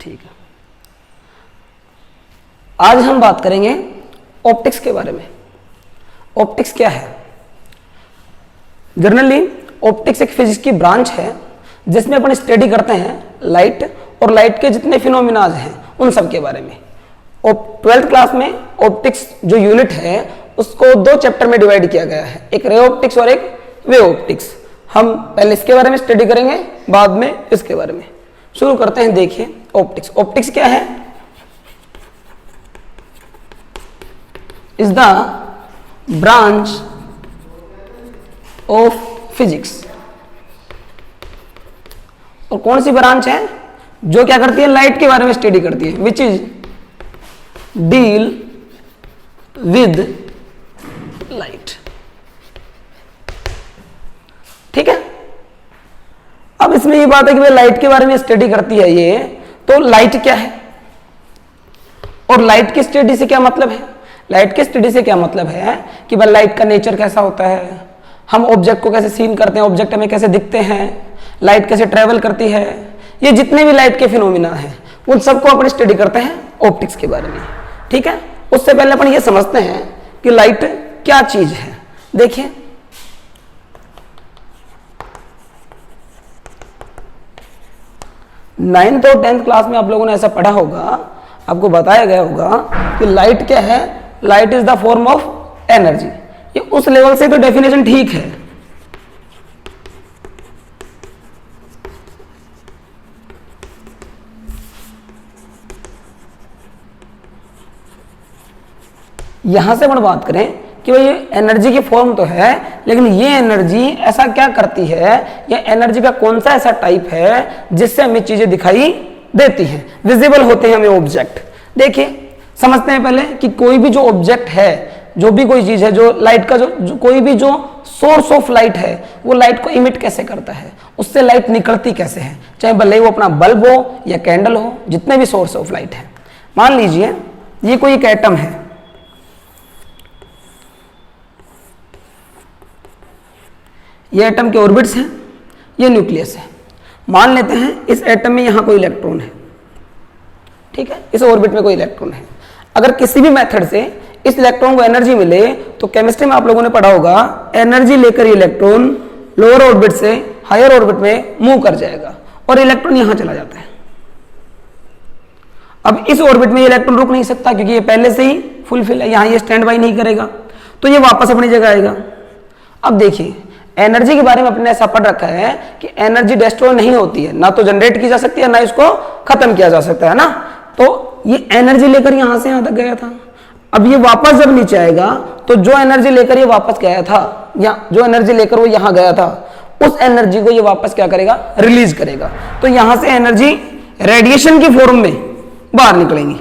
ठीक है, आज हम बात करेंगे ऑप्टिक्स के बारे में। ऑप्टिक्स क्या है? जनरली ऑप्टिक्स एक फिजिक्स की ब्रांच है जिसमें अपन स्टडी करते हैं लाइट और लाइट के जितने फिनोमिनाज हैं उन सब के बारे में। 12th क्लास में ऑप्टिक्स जो यूनिट है उसको 2 चैप्टर में डिवाइड किया गया है, एक रे ऑप्टिक्स और एक वेव ऑप्टिक्स। हम पहले इसके बारे में स्टडी करेंगे, बाद में इसके बारे में। शुरू करते हैं। देखिए ऑप्टिक्स। ऑप्टिक्स क्या है? Is the branch of physics. और कौन सी ब्रांच है जो क्या करती है? लाइट के बारे में स्टडी करती है, which is deal with light. ठीक है। अब इसमें ये बात है कि भाई लाइट के बारे में स्टडी करती है ये, तो लाइट क्या है और लाइट की स्टडी से क्या मतलब है? लाइट की स्टडी से क्या मतलब है कि भाई लाइट का नेचर कैसा होता है, हम ऑब्जेक्ट को कैसे सीन करते हैं, ऑब्जेक्ट हमें कैसे दिखते हैं, लाइट कैसे ट्रेवल करती है, ये जितने भी लाइट के फिनोमिना हैं उन सबको अपन स्टडी करते हैं ऑप्टिक्स के बारे में। ठीक है। उससे पहले अपन ये समझते हैं कि लाइट क्या चीज है। देखिए नाइन्थ और 10th क्लास में आप लोगों ने ऐसा पढ़ा होगा, आपको बताया गया होगा कि लाइट क्या है? Light is the form of energy. ये उस लेवल से तो डेफिनेशन ठीक है, यहां से अपन बात करें कि भाई ये एनर्जी की फॉर्म तो है, लेकिन ये एनर्जी ऐसा क्या करती है, ये एनर्जी का कौन सा ऐसा टाइप है जिससे हमें चीजें दिखाई देती हैं, विजिबल होते हैं हमें ऑब्जेक्ट। देखिए समझते हैं पहले कि कोई भी जो ऑब्जेक्ट है, जो भी कोई चीज है, जो लाइट का जो कोई भी जो सोर्स ऑफ लाइट है वो लाइट को इमिट कैसे करता है, उससे लाइट निकलती कैसे है, चाहे भले वो अपना बल्ब हो या कैंडल हो, जितने भी सोर्स ऑफ लाइट है। मान लीजिए ये कोई एक एटम है, ये एटम के ऑर्बिट्स हैं, ये न्यूक्लियस है। मान लेते हैं इस एटम में यहां कोई इलेक्ट्रॉन है। ठीक है, इस ऑर्बिट में कोई इलेक्ट्रॉन है। अगर किसी भी मेथड से इस इलेक्ट्रॉन को एनर्जी मिले तो केमिस्ट्री में आप लोगों ने पढ़ा होगा, एनर्जी लेकर ये इलेक्ट्रॉन लोअर ऑर्बिट से हायर ऑर्बिट में मूव कर जाएगा और इलेक्ट्रॉन यहां चला जाता है। अब इस ऑर्बिट में ये इलेक्ट्रॉन रुक नहीं सकता क्योंकि ये पहले से ही फुलफिल है, यहां ये स्टैंड बाई नहीं करेगा, तो ये वापस अपनी जगह आएगा। अब देखिए एनर्जी के बारे में अपने ऐसा पढ़ रखा है कि एनर्जी डिस्ट्रॉय नहीं होती है, ना तो जनरेट की जा सकती है ना इसको खत्म किया जा सकता है ना। तो ये एनर्जी लेकर यहां से यहां तक गया था, अब ये वापस जब नीचे आएगा तो जो एनर्जी लेकर ये वापस गया था, या जो एनर्जी लेकर वो यहां गया था, उस एनर्जी को ये वापस क्या करेगा? रिलीज करेगा। तो यहां से एनर्जी रेडिएशन की फॉर्म में बाहर निकलेंगी,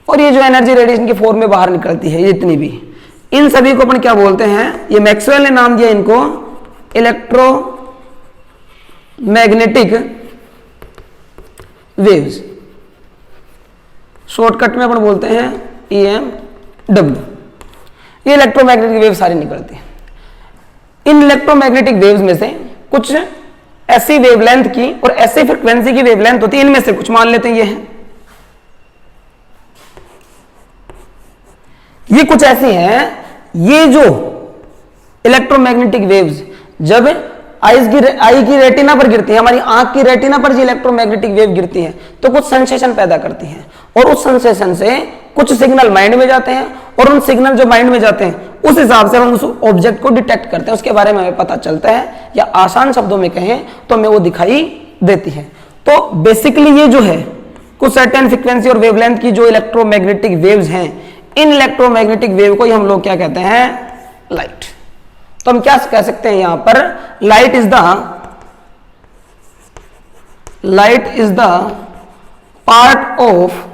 और ये जो एनर्जी रेडिएशन की फॉर्म में बाहर निकलती है, ये जितनी भी, इन सभी को अपन क्या बोलते हैं? ये मैक्सवेल ने नाम दिया इनको इलेक्ट्रोमैग्नेटिक वेव्स। शॉर्टकट में अपन बोलते हैं EMW। ये इलेक्ट्रोमैग्नेटिक वेव सारी निकलती हैं। इन इलेक्ट्रोमैग्नेटिक वेव्स में से कुछ ऐसी वेवलेंथ की और ऐसी फ्रीक्वेंसी की वेवलेंथ होती है, इनमें से कुछ मान लेते हैं ये कुछ ऐसी हैं, ये जो इलेक्ट्रोमैग्नेटिक वेव्स जब आई की रेटिना पर गिरती है, हमारी आंख की रेटिना पर जो इलेक्ट्रोमैग्नेटिक वेव गिरती हैं तो कुछ सेंसेशन पैदा करती हैं, और उस सेंसेशन से कुछ सिग्नल माइंड में जाते हैं, और उन सिग्नल जो माइंड में जाते हैं उस हिसाब से हम उस ऑब्जेक्ट को डिटेक्ट करते हैं, उसके बारे में हमें पता चलता है, या आसान शब्दों में कहें तो हमें वो दिखाई देती है। तो बेसिकली ये जो है कुछ सर्टेन फ्रीक्वेंसी और वेवलेंथ की जो इलेक्ट्रोमैग्नेटिक वेव्स हैं, इन इलेक्ट्रोमैग्नेटिक वेव को ही हम लोग क्या कहते हैं? लाइट। तो हम क्या कह सकते हैं यहां पर? Light is the part of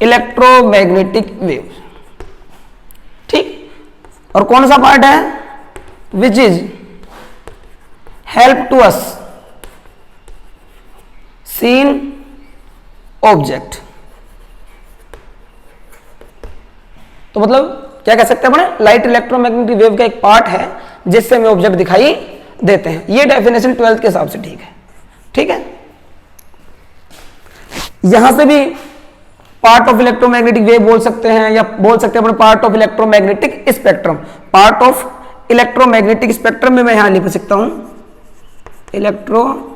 electromagnetic wave. ठीक, और कौन सा पार्ट है? Which is help to us seen object. तो मतलब क्या कह सकते हैं अपने? लाइट इलेक्ट्रोमैग्नेटिक वेव का एक पार्ट है जिससे हमें ऑब्जेक्ट दिखाई देते हैं। ये डेफिनेशन 12th के हिसाब से ठीक है। ठीक है, यहां से भी पार्ट ऑफ इलेक्ट्रोमैग्नेटिक वेव बोल सकते हैं, या बोल सकते हैं अपने part of electromagnetic spectrum. Part of electromagnetic spectrum में मैं यहां लिख सकता हूं इलेक्ट्रोमैग्नेटिक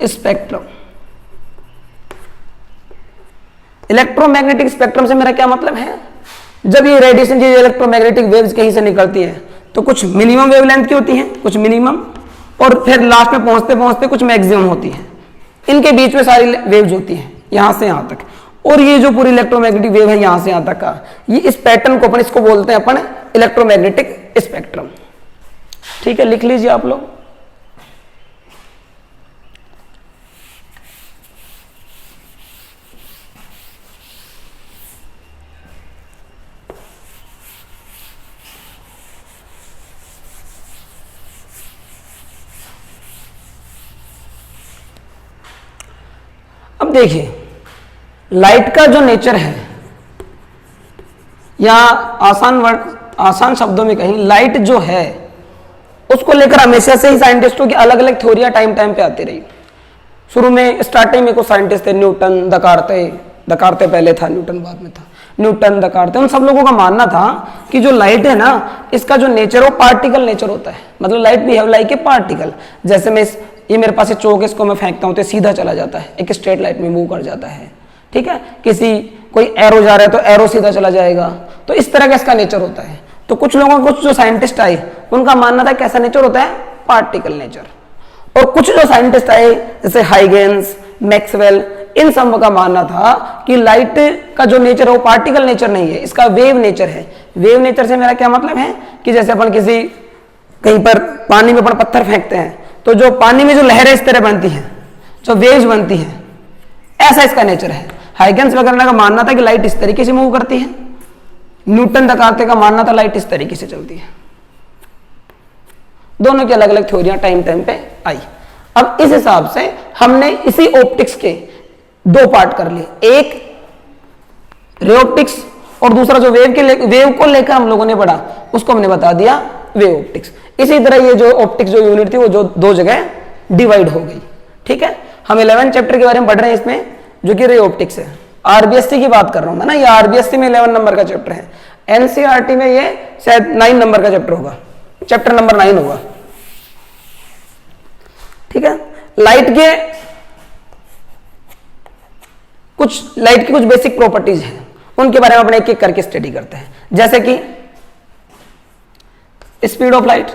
स्पेक्ट्रम। इलेक्ट्रोमैग्नेटिक स्पेक्ट्रम से मेरा क्या मतलब है, जब ये रेडिएशन, ये इलेक्ट्रोमैग्नेटिक वेव्स कहीं से निकलती हैं तो कुछ मिनिमम वेवलेंथ की होती हैं, कुछ मिनिमम, और फिर लास्ट में पहुंचते पहुंचते कुछ मैक्सिमम होती है। इनके बीच में सारी वेव्स होती हैं यहां से यहां तक, और ये जो पूरी इलेक्ट्रोमैग्नेटिक वेव है यहां से यहां तक का, ये इस पैटर्न को अपन इसको बोलते हैं अपन इलेक्ट्रोमैग्नेटिक स्पेक्ट्रम। ठीक है, लिख लीजिए आप लोग। अब देखिए, लाइट का जो नेचर है, या आसान शब्दों में कहीं, लाइट जो है उसको लेकर हमेशा से ही साइंटिस्टों की अलग अलग थ्योरियां टाइम टाइम पे आती रही। शुरू में स्टार्टिंग में कुछ साइंटिस्ट थे, न्यूटन, दकार्ते पहले था, न्यूटन बाद में था, न्यूटन, दकार्ते, उन सब लोगों का मानना था कि जो लाइट है ना, इसका जो नेचर वो पार्टिकल नेचर होता है। मतलब लाइट भी है लाइक ए पार्टिकल। जैसे मैं ये मेरे पास एक चौक, इसको मैं फेंकता हूं तो सीधा चला जाता है, एक स्ट्रेट लाइट में मूव कर जाता है। ठीक है, कोई एरो जा रहा है तो एरो सीधा चला जाएगा। तो इस तरह का इसका नेचर होता है। तो कुछ लोगों को, कुछ जो साइंटिस्ट आए, उनका मानना था कैसा नेचर होता है, पार्टिकल नेचर। और कुछ जो साइंटिस्ट आए जैसे हाइगेंस, मैक्सवेल, इन सब का मानना था कि लाइट का जो नेचर है वो पार्टिकल नेचर नहीं है, इसका वेव नेचर है। वेव नेचर से मेरा क्या मतलब है कि जैसे अपन कहीं पर पानी में अपन पत्थर फेंकते हैं तो जो पानी में जो लहरें इस तरह बनती हैं, जो वेव्स बनती हैं, ऐसा इसका नेचर है। हाइगेंस वगैरह का मानना था कि लाइट इस तरीके से मूव करती है। न्यूटन, दकार्ते का मानना था लाइट इस तरीके से चलती है। दोनों की अलग अलग थ्योरियां टाइम टाइम पे आई। अब इस हिसाब से हमने इसी ऑप्टिक्स के दो पार्ट कर लिए, एक रे ऑप्टिक्स और दूसरा जो वेव को लेकर हम लोगों ने पढ़ा उसको हमने बता दिया वेव ऑप्टिक्स। इसी तरह ये जो ऑप्टिक्स जो यूनिट थी वो जो दो जगह डिवाइड हो गई। ठीक है, हम 11 चैप्टर के बारे में पढ़ रहे हैं इसमें, जो कि रे ऑप्टिक्स है। आरबीएससी की बात कर रहा हूं मैं ना, ये आरबीएससी में 11 नंबर का चैप्टर है, एनसीईआरटी में ये शायद 9 नंबर का चैप्टर होगा, चैप्टर नंबर 9 होगा। ठीक है, लाइट की कुछ बेसिक प्रॉपर्टीज हैं, उनके बारे में अपने एक एक करके स्टडी करते हैं। जैसे कि speed of light,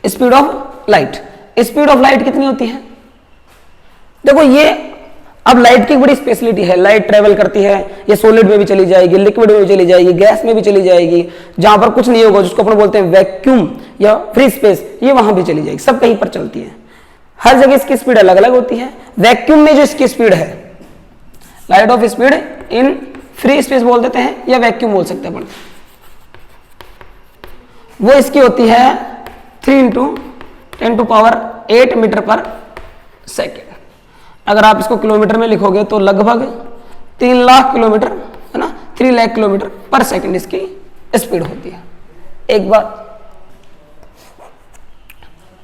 speed of light कितनी होती है? देखो ये अब लाइट की बड़ी स्पेशलिटी है। लाइट ट्रेवल करती है, ये सॉलिड में भी चली जाएगी, लिक्विड में भी चली जाएगी, गैस में भी चली जाएगी, जहां पर कुछ नहीं होगा जिसको अपन बोलते हैं वैक्यूम या फ्री स्पेस, ये वहां भी चली जाएगी, सब कहीं पर चलती है। हर जगह इसकी स्पीड अलग अलग होती है। वैक्यूम में जो इसकी स्पीड है, light of speed in free space बोल देते हैं या वैक्यूम बोल सकते हैं अपन, वो इसकी होती है 3 × 10⁸ मीटर पर सेकेंड। अगर आप इसको किलोमीटर में लिखोगे तो लगभग 3 लाख किलोमीटर, है ना, 3 लाख किलोमीटर पर सेकेंड इसकी स्पीड होती है। एक बात।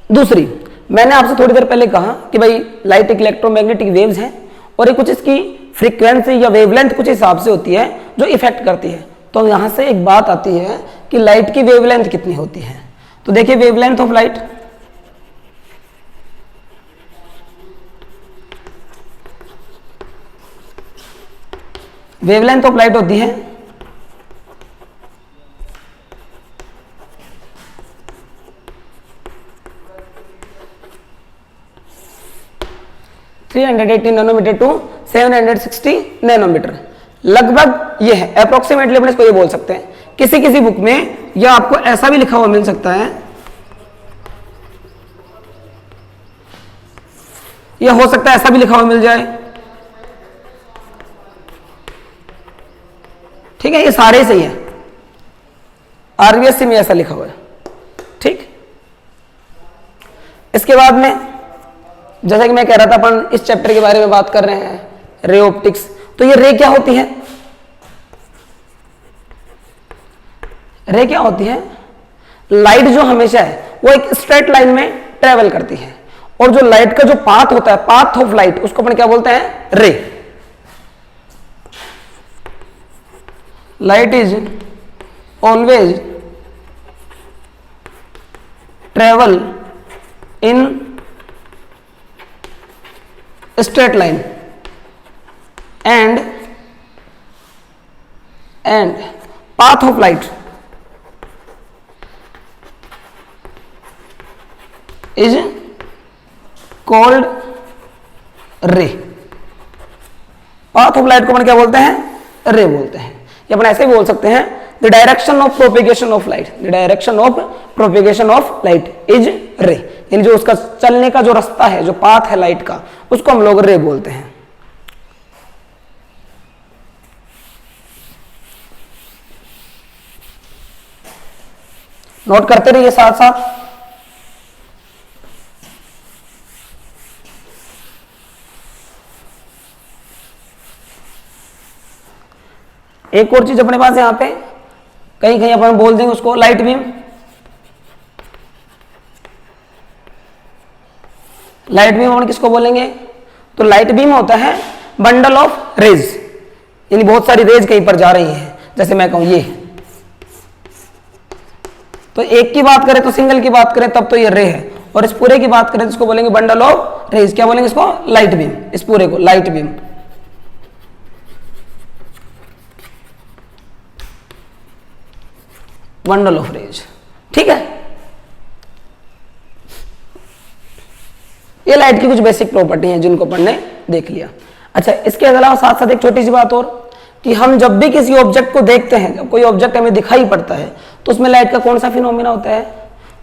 दूसरी, मैंने आपसे थोड़ी देर पहले कहा कि भाई लाइट एक इलेक्ट्रोमैग्नेटिक वेव्स है और ये कुछ इसकी फ्रीक्वेंसी या वेवलेंथ कुछ हिसाब से होती है जो इफेक्ट करती है। तो यहां से एक बात आती है कि लाइट की वेवलेंथ कितनी होती है। तो देखिए wavelength of light, wavelength of light होती है 380 नैनोमीटर टू 760 नैनोमीटर, लगभग ये है। अप्रोक्सीमेटली अपने इसको ये बोल सकते हैं। किसी किसी बुक में या आपको ऐसा भी लिखा हुआ मिल सकता है, या हो सकता है ऐसा भी लिखा हुआ मिल जाए। ठीक है, ये सारे सही है, आरबीएससी में ऐसा लिखा हुआ है। ठीक, इसके बाद में जैसा कि मैं कह रहा था अपन इस चैप्टर के बारे में बात कर रहे हैं, रे ऑप्टिक्स। तो ये रे क्या होती है? रे क्या होती है? लाइट जो हमेशा है वो एक स्ट्रेट लाइन में ट्रेवल करती है, और जो लाइट का जो पाथ होता है, पाथ ऑफ लाइट, उसको अपन क्या बोलते हैं? रे। Light is always travel in straight line and path of light is called ray। path of light को अपन क्या बोलते हैं? रे बोलते हैं। या अपन ऐसे भी बोल सकते हैं the direction of propagation of light, the direction of propagation of light is ray। यानी जो उसका चलने का जो रास्ता है, जो पाथ है लाइट का, उसको हम लोग रे बोलते हैं। नोट करते रहिए साथ साथ। एक और चीज अपने पास यहां पे कहीं कहीं अपन बोल देंगे उसको लाइट बीम। लाइट बीम अपन किसको बोलेंगे? तो लाइट बीम होता है बंडल ऑफ रेज, यानी बहुत सारी रेज कहीं पर जा रही हैं। जैसे मैं कहूं ये, तो एक की बात करें तो सिंगल की बात करें तब तो ये रे है, और इस पूरे की बात करें तो इसको बोलेंगे बंडल ऑफ रेज। क्या बोलेंगे इसको? Light beam. इस पूरे को light beam. Bundle of rays, ठीक है। ये लाइट की कुछ बेसिक प्रॉपर्टी हैं जिनको अपन ने देख लिया। अच्छा, इसके अलावा साथ साथ एक छोटी सी बात और, कि हम जब भी किसी ऑब्जेक्ट को देखते हैं, जब कोई ऑब्जेक्ट हमें दिखाई पड़ता है, तो उसमें लाइट का कौन सा फिनोमिना होता है?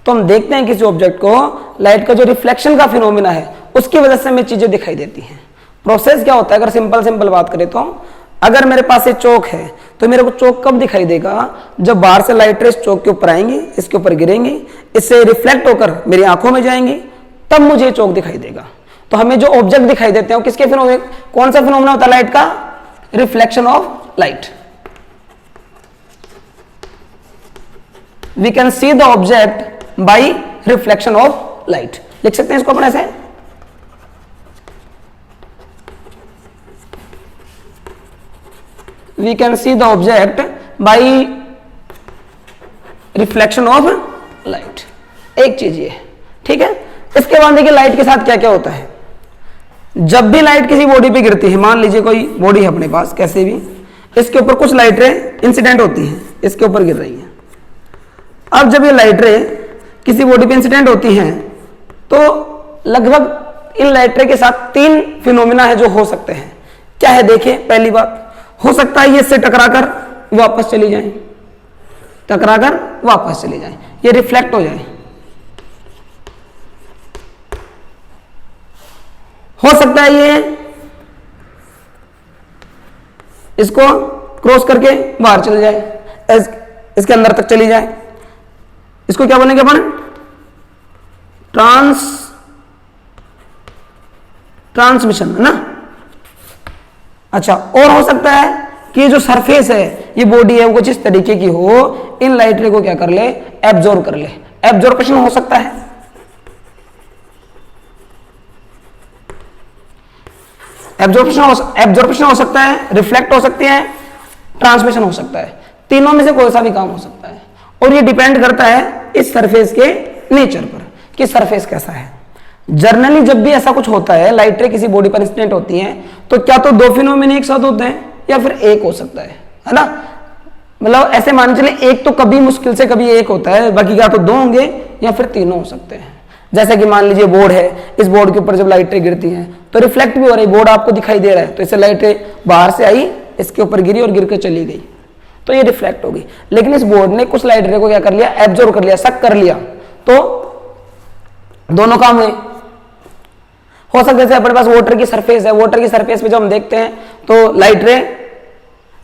तो हम देखते हैं किसी ऑब्जेक्ट को, लाइट का जो रिफ्लेक्शन का फिनोमिना है उसकी वजह से हमें चीजें दिखाई देती हैं। प्रोसेस क्या होता है? अगर सिंपल बात करें तो, अगर मेरे पास एक चौक है तो मेरे को चौक कब दिखाई देगा? जब बाहर से लाइट रेस चौक के ऊपर आएंगी, इसके ऊपर गिरेंगी, इससे रिफ्लेक्ट होकर मेरी आंखों में जाएंगी, तब मुझे चौक दिखाई देगा। तो हमें जो ऑब्जेक्ट दिखाई देते हैं किसके फिनोमिना, कौन सा फिनोमिना होता है लाइट का? Reflection of light. We can see the object by reflection of light. लिख सकते हैं इसको अपने से, we can see the object by reflection of light. एक चीज ये, ठीक है। इसके बाद देखिए लाइट के साथ क्या क्या होता है। जब भी लाइट किसी बॉडी पे गिरती है, मान लीजिए कोई बॉडी है अपने पास, कैसे भी, इसके ऊपर कुछ लाइट रे इंसिडेंट होती हैं, इसके ऊपर गिर रही हैं। अब जब ये लाइट रे किसी बॉडी पे इंसिडेंट होती हैं, तो लगभग इन लाइट रे के साथ 3 फिनोमिना है जो हो सकते हैं। क्या है? देखिए, पहली बात, हो सकता है ये इससे टकराकर वापस चली जाए, टकराकर वापस चली जाए, ये रिफ्लेक्ट हो जाए। हो सकता है ये इसको क्रॉस करके बाहर चले जाए, इसके अंदर तक चली जाए। इसको क्या बोलेंगे अपन? ट्रांसमिशन, है ना। अच्छा, और हो सकता है कि जो सरफेस है, ये बॉडी है, वो कुछ इस तरीके की हो, इन लाइट रे को क्या कर ले? एब्जॉर्ब कर ले। एब्जॉर्प्शन हो सकता है। एब्जॉर्प्शन हो सकता है, रिफ्लेक्ट हो सकती है, ट्रांसमिशन हो सकता है। तीनों में से कोई सा भी काम हो सकता है, और ये डिपेंड करता है इस सरफेस के नेचर पर कि सरफेस कैसा है। जनरली जब भी ऐसा कुछ होता है, लाइट रे किसी बॉडी पर इंसिडेंट होती हैं, तो क्या तो 2 फिनोमिना एक साथ होते हैं या फिर एक हो सकता है ना। मतलब ऐसे मान चले, एक तो कभी मुश्किल से कभी एक होता है, बाकी क्या तो 2 होंगे या फिर तीनों हो सकते हैं। जैसे कि मान लीजिए बोर्ड है, इस बोर्ड के ऊपर जब लाइट रे गिरती हैं तो रिफ्लेक्ट भी हो रही, बोर्ड आपको दिखाई दे रहा है, तो इससे लाइट रे बाहर से आई, इसके ऊपर गिरी और गिर के चली गई, तो ये रिफ्लेक्ट होगी। लेकिन इस बोर्ड ने कुछ लाइट रे को क्या कर लिया? एब्जॉर्ब कर लिया, सक कर लिया, तो दोनों काम हुए। हो सकता है अपने पास वाटर की सरफेस है, वाटर की सरफेस पे जब हम देखते हैं तो लाइट रे,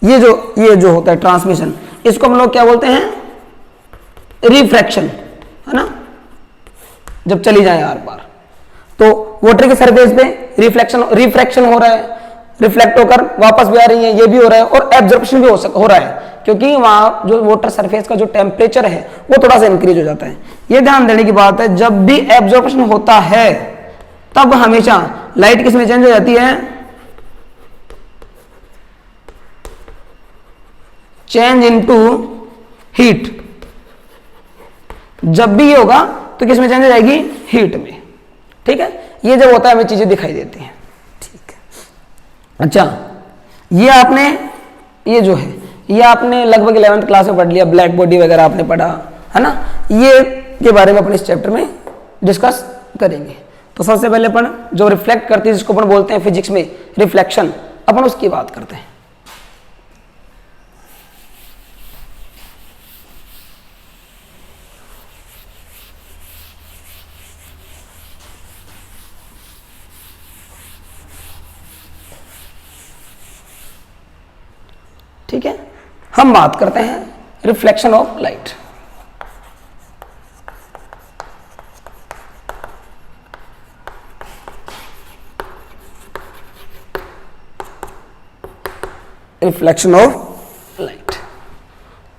ये जो होता है ट्रांसमिशन, इसको हम लोग क्या बोलते हैं? रिफ्रैक्शन, है ना, जब चली जाए आर पार। तो वाटर की सरफेस पे रिफ्रैक्शन हो रहा है, रिफ्लेक्ट होकर वापस भी आ रही है, ये भी हो रहा है, और एब्जॉर्प्शन भी हो रहा है, क्योंकि वहां जो वाटर सरफेस का जो टेम्परेचर है वो थोड़ा सा इंक्रीज हो जाता है। ये ध्यान देने की बात है, जब भी एब्जॉर्प्शन होता है तब हमेशा लाइट किस में चेंज हो जाती है, चेंज इनटू हीट। जब भी ये होगा तो किस में चेंज हो जाएगी, हीट में। ठीक है, ये जब होता है हमें चीजें दिखाई देती हैं। ठीक है, अच्छा ये आपने, ये जो है ये आपने लगभग 11th क्लास में पढ़ लिया, ब्लैक बॉडी वगैरह आपने पढ़ा है ना, ये के बारे में अपने इस चैप्टर में डिस्कस करेंगे। तो सबसे पहले अपन जो रिफ्लेक्ट करती है, जिसको अपन बोलते हैं फिजिक्स में रिफ्लेक्शन, अपन उसकी बात करते हैं। ठीक है, हम बात करते हैं reflection of light. Reflection of light,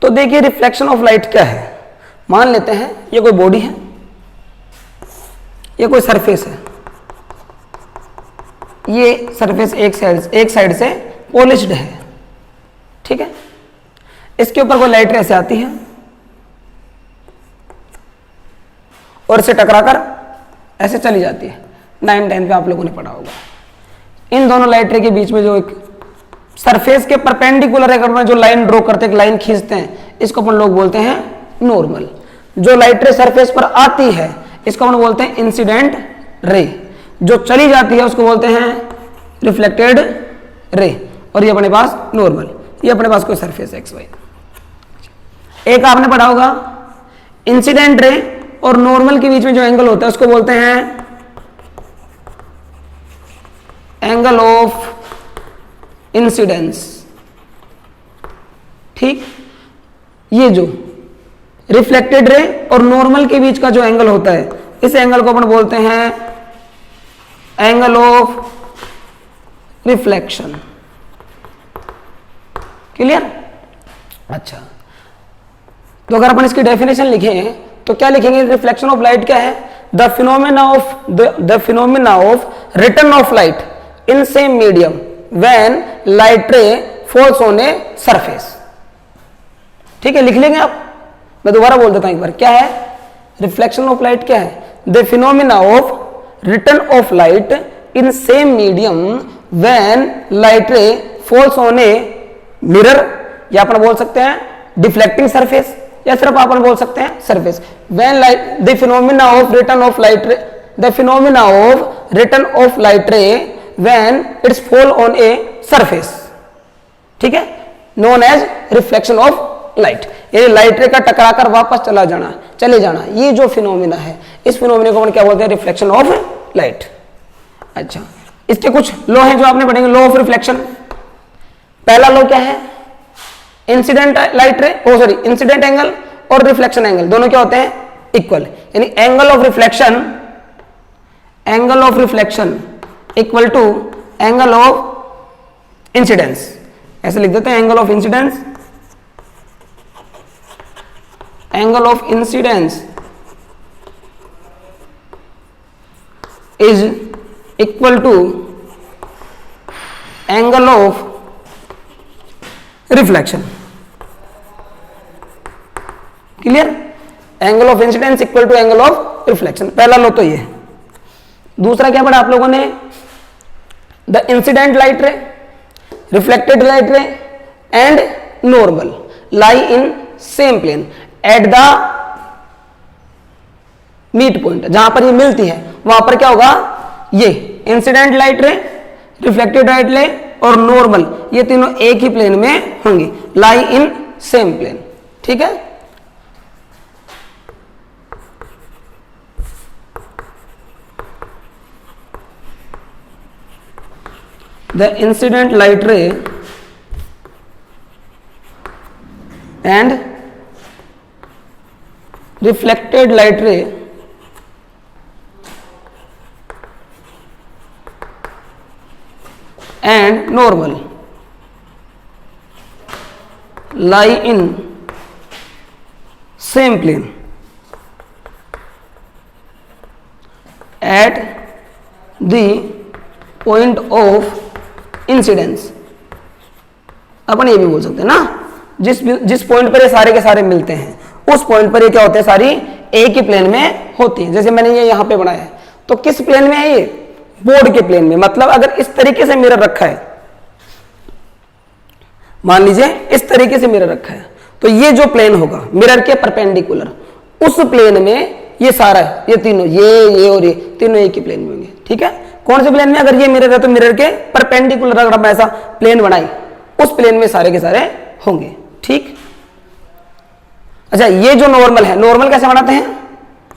तो देखिए रिफ्लेक्शन ऑफ लाइट क्या है। मान लेते हैं ये कोई बॉडी है, ये कोई सरफेस है, ये सरफेस एक साइड से पॉलिश्ड है। ठीक है, इसके ऊपर कोई लाइट ऐसे आती है और इसे टकराकर ऐसे चली जाती है। 9-10 पे आप लोगों ने पढ़ा होगा। इन दोनों लाइट रे के बीच में जो एक सरफेस के परपेंडिकुलर अगर जो लाइन ड्रॉ करते हैं, लाइन खींचते हैं, इसको अपन लोग बोलते हैं नॉर्मल। जो लाइट रे सरफेस पर आती है इसको अपन बोलते हैं इंसिडेंट रे, जो चली जाती है उसको बोलते हैं रिफ्लेक्टेड रे, और ये अपने पास नॉर्मल, ये अपने पास कोई सरफेस एक्स वाई। एक आपने पढ़ा होगा इंसिडेंट रे और नॉर्मल के बीच में जो एंगल होता है उसको बोलते हैं एंगल ऑफ इंसिडेंस। ठीक, ये जो रिफ्लेक्टेड रे और नॉर्मल के बीच का जो एंगल होता है, इस एंगल को अपन बोलते हैं एंगल ऑफ रिफ्लेक्शन। क्लियर? अच्छा, तो अगर अपन इसकी डेफिनेशन लिखें तो क्या लिखेंगे? रिफ्लेक्शन ऑफ लाइट क्या है? The phenomena of return of light in same medium when light रे फॉल्स ऑन ए सरफेस। ठीक है, लिख लेंगे आप, मैं दोबारा बोल देता हूं एक बार। क्या है रिफ्लेक्शन ऑफ लाइट? क्या है? The phenomena of return of light in same medium when light रे फॉल्स ऑन ए मिरर, या अपन बोल सकते हैं डिफ्लेक्टिंग सरफेस, या सिर्फ अपन बोल सकते हैं surface. When light the phenomena of return of light ray, the phenomena of return of light ray when it's fall on a surface. ठीक है, known as reflection of light. ये लाइट रे का टकराकर वापस चले जाना, ये जो फिनोमेना है, इस फिनोमेना को अपन क्या बोलते हैं? Reflection of light. अच्छा, इसके कुछ लॉ हैं जो आपने पढ़ेंगे। लॉ ऑफ रिफ्लेक्शन, पहला लॉ क्या है? Incident light ray, incident angle और रिफ्लेक्शन एंगल दोनों क्या होते हैं? इक्वल। यानी angle of reflection equal to angle of incidence. ऐसे लिख देते हैं, angle of incidence, angle of incidence is equal to angle of reflection. Clear? Angle of incidence equal to angle of reflection, पहला लो तो ये। दूसरा क्या पढ़ा आप लोगों ने? The incident light ray, reflected light ray and normal lie in same plane at the meet point. जहां पर ये मिलती है वहां पर क्या होगा? ये incident light ray, reflected light रे और नॉर्मल, ये तीनों एक ही प्लेन में होंगे, लाई इन सेम प्लेन। ठीक है, the incident light ray and reflected light ray and normal lie in same plane at the point of incidence. अपन ये भी बोल सकते हैं ना, जिस पॉइंट पर ये सारे के सारे मिलते हैं उस पॉइंट पर ये क्या होते हैं, सारी एक ही प्लेन में होती है। जैसे मैंने ये यहां पे बनाया है, तो किस प्लेन में है ये, बोर्ड के प्लेन में। मतलब अगर इस तरीके से मिरर रखा है, मान लीजिए इस तरीके से मिरर रखा है, तो ये जो प्लेन होगा मिरर के परपेंडिकुलर, उस प्लेन में ये सारा है, ये तीनों, ये और ये तीनों एक ही प्लेन में होंगे। ठीक है, कौन से प्लेन में, अगर ये मिरर है तो मिरर के परपेंडिकुलर अगर हम ऐसा प्लेन बनाए, उस प्लेन में सारे के सारे होंगे। ठीक, अच्छा ये जो नॉर्मल है, नॉर्मल कैसे बनाते हैं,